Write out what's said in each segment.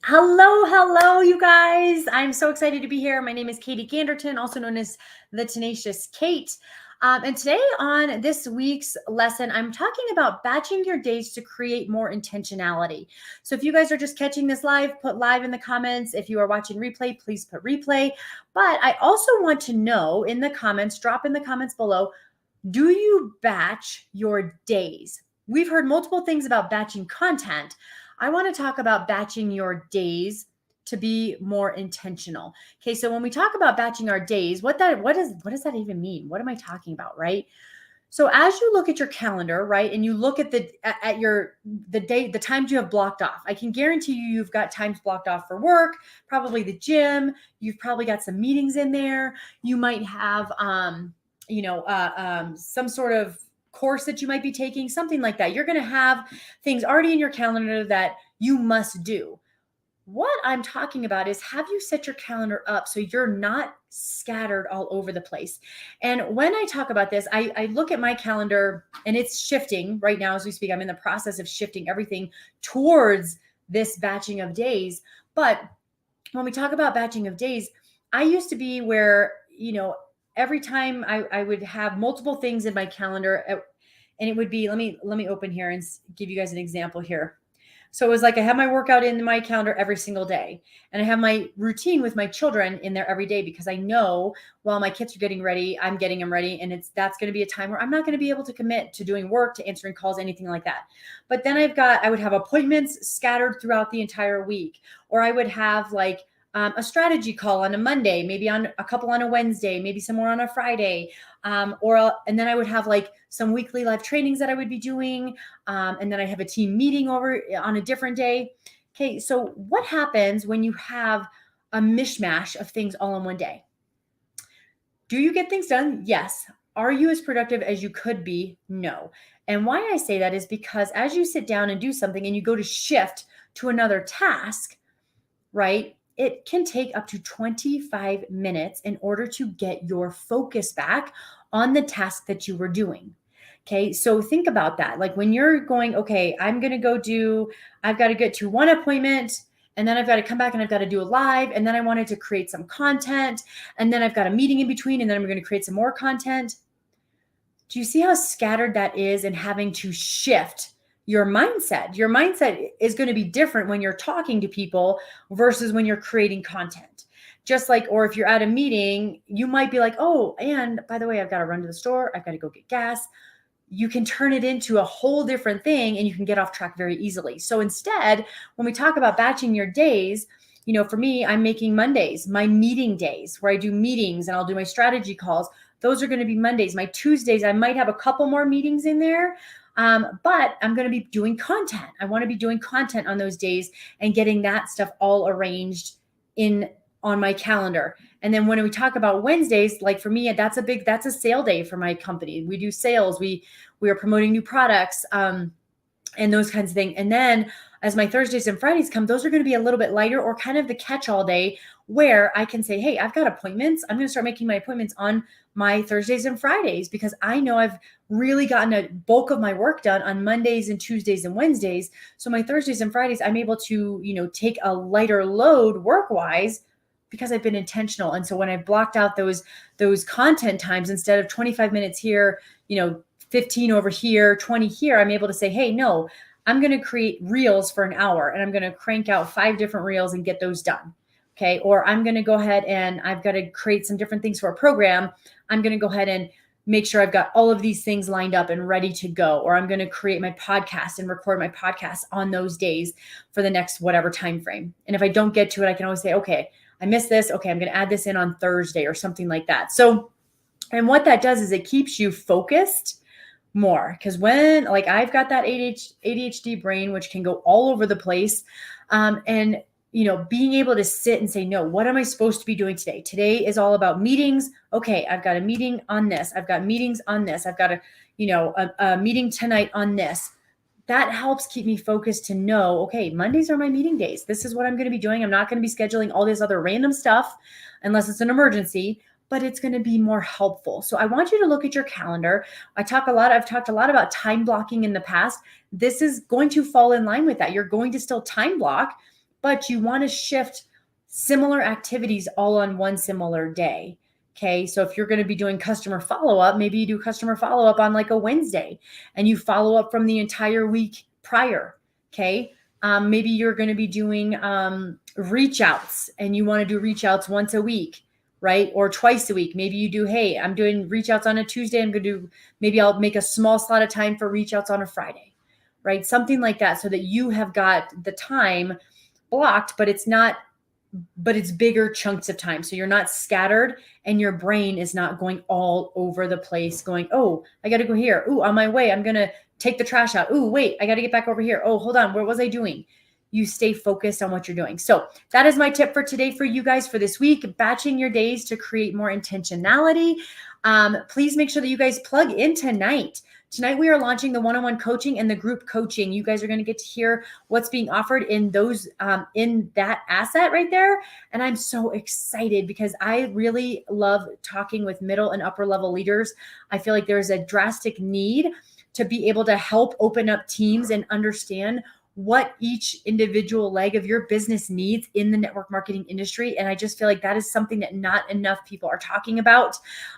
Hello, you guys. I'm so excited to be here. My name is Katie Ganderton, also known as the Tenacious Kate. And today on this week's lesson, I'm talking about batching your days to create more intentionality. So if you guys are just catching this live, put live in the comments. If you are watching replay, please put replay. But I also want to know in the comments, drop in the comments below, do you batch your days? We've heard multiple things about batching content. I want to talk about batching your days to be more intentional. Okay, so when we talk about batching our days, what does that even mean? What am I talking about, right? So as you look at your calendar, right, and you look at the times you have blocked off, I can guarantee you've got times blocked off for work, probably the gym. You've probably got some meetings in there. You might have some sort of course that you might be taking, something like that. You're going to have things already in your calendar that you must do. What I'm talking about is, have you set your calendar up so you're not scattered all over the place? And when I talk about this, I look at my calendar and it's shifting right now as we speak. I'm in the process of shifting everything towards this batching of days. But when we talk about batching of days, I used to be where, every time I would have multiple things in my calendar, and it would be, let me open here and give you guys an example here. So it was like I have my workout in my calendar every single day, and I have my routine with my children in there every day, because I know while my kids are getting ready, I'm getting them ready, and that's going to be a time where I'm not going to be able to commit to doing work, to answering calls, anything like that. But then I would have appointments scattered throughout the entire week, or I would have like a strategy call on a Monday, maybe on a couple on a Wednesday, maybe some more on a Friday. And then I would have like some weekly live trainings that I would be doing. And then I have a team meeting over on a different day. Okay. So what happens when you have a mishmash of things all in one day? Do you get things done? Yes. Are you as productive as you could be? No. And why I say that is because as you sit down and do something and you go to shift to another task, right? It can take up to 25 minutes in order to get your focus back on the task that you were doing. Okay, so think about that. Like when you're going, okay, I've got to get to one appointment, and then I've got to come back and I've got to do a live, and then I wanted to create some content, and then I've got a meeting in between, and then I'm going to create some more content. Do you see how scattered that is, and having to shift your mindset? Your mindset is going to be different when you're talking to people versus when you're creating content. Just like, or if you're at a meeting, you might be like, oh, and by the way, I've got to run to the store. I've got to go get gas. You can turn it into a whole different thing, and you can get off track very easily. So instead, when we talk about batching your days, for me, I'm making Mondays my meeting days, where I do meetings and I'll do my strategy calls. Those are going to be Mondays. My Tuesdays, I might have a couple more meetings in there. But I'm going to be doing content. I want to be doing content on those days and getting that stuff all arranged on my calendar. And then when we talk about Wednesdays, like for me, that's a sale day for my company. We do sales. We are promoting new products, and those kinds of things. And then as my Thursdays and Fridays come, those are going to be a little bit lighter, or kind of the catch-all day where I can say, hey, I've got appointments. I'm going to start making my appointments on my Thursdays and Fridays, because I know I've really gotten a bulk of my work done on Mondays and Tuesdays and Wednesdays. So my Thursdays and Fridays, I'm able to, take a lighter load work-wise, because I've been intentional. And so when I blocked out those content times, instead of 25 minutes here, 15 over here, 20 here, I'm able to say, hey, no, I'm going to create reels for an hour, and I'm going to crank out 5 different reels and get those done. Okay. Or I'm going to go ahead and I've got to create some different things for a program. I'm going to go ahead and make sure I've got all of these things lined up and ready to go. Or I'm going to create my podcast and record my podcast on those days for the next whatever time frame. And if I don't get to it, I can always say, okay, I missed this. Okay, I'm going to add this in on Thursday or something like that. So, and what that does is it keeps you focused more, because when, like, I've got that ADHD brain, which can go all over the place. And being able to sit and say, no, what am I supposed to be doing today? Today is all about meetings. Okay, I've got a meeting on this. I've got meetings on this. I've got a meeting tonight on this. That helps keep me focused to know, okay, Mondays are my meeting days. This is what I'm going to be doing. I'm not going to be scheduling all this other random stuff unless it's an emergency, but it's going to be more helpful. So I want you to look at your calendar. I've talked a lot about time blocking in the past. This is going to fall in line with that. You're going to still time block, but you want to shift similar activities all on one similar day. Okay. So if you're going to be doing customer follow up, maybe you do customer follow up on like a Wednesday and you follow up from the entire week prior. Okay. Maybe you're going to be doing reach outs and you want to do reach outs once a week, right? Or twice a week. Maybe you do, hey, I'm doing reach outs on a Tuesday. I'm going to do, maybe I'll make a small slot of time for reach outs on a Friday, right? Something like that, so that you have got the time blocked, but it's bigger chunks of time. So you're not scattered and your brain is not going all over the place going, oh, I got to go here. Oh, on my way, I'm going to take the trash out. Oh, wait, I got to get back over here. Oh, hold on. What was I doing? You stay focused on what you're doing. So that is my tip for today for you guys for this week, batching your days to create more intentionality. Please make sure that you guys plug in tonight. Tonight, we are launching the one-on-one coaching and the group coaching. You guys are going to get to hear what's being offered in those, in that asset right there. And I'm so excited because I really love talking with middle and upper level leaders. I feel like there's a drastic need to be able to help open up teams and understand what each individual leg of your business needs in the network marketing industry. And I just feel like that is something that not enough people are talking about.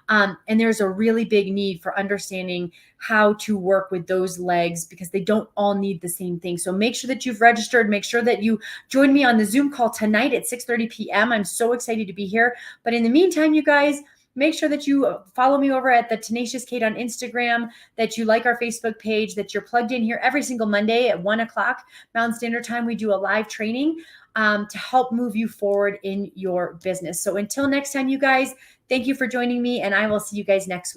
And there's a really big need for understanding how to work with those legs because they don't all need the same thing. So make sure that you've registered. Make sure that you join me on the Zoom call tonight at 6:30 p.m. I'm so excited to be here. But in the meantime, you guys, make sure that you follow me over at the Tenacious Kate on Instagram, that you like our Facebook page, that you're plugged in here every single Monday at 1 o'clock Mountain Standard Time. We do a live training to help move you forward in your business. So until next time, you guys, thank you for joining me, and I will see you guys next week.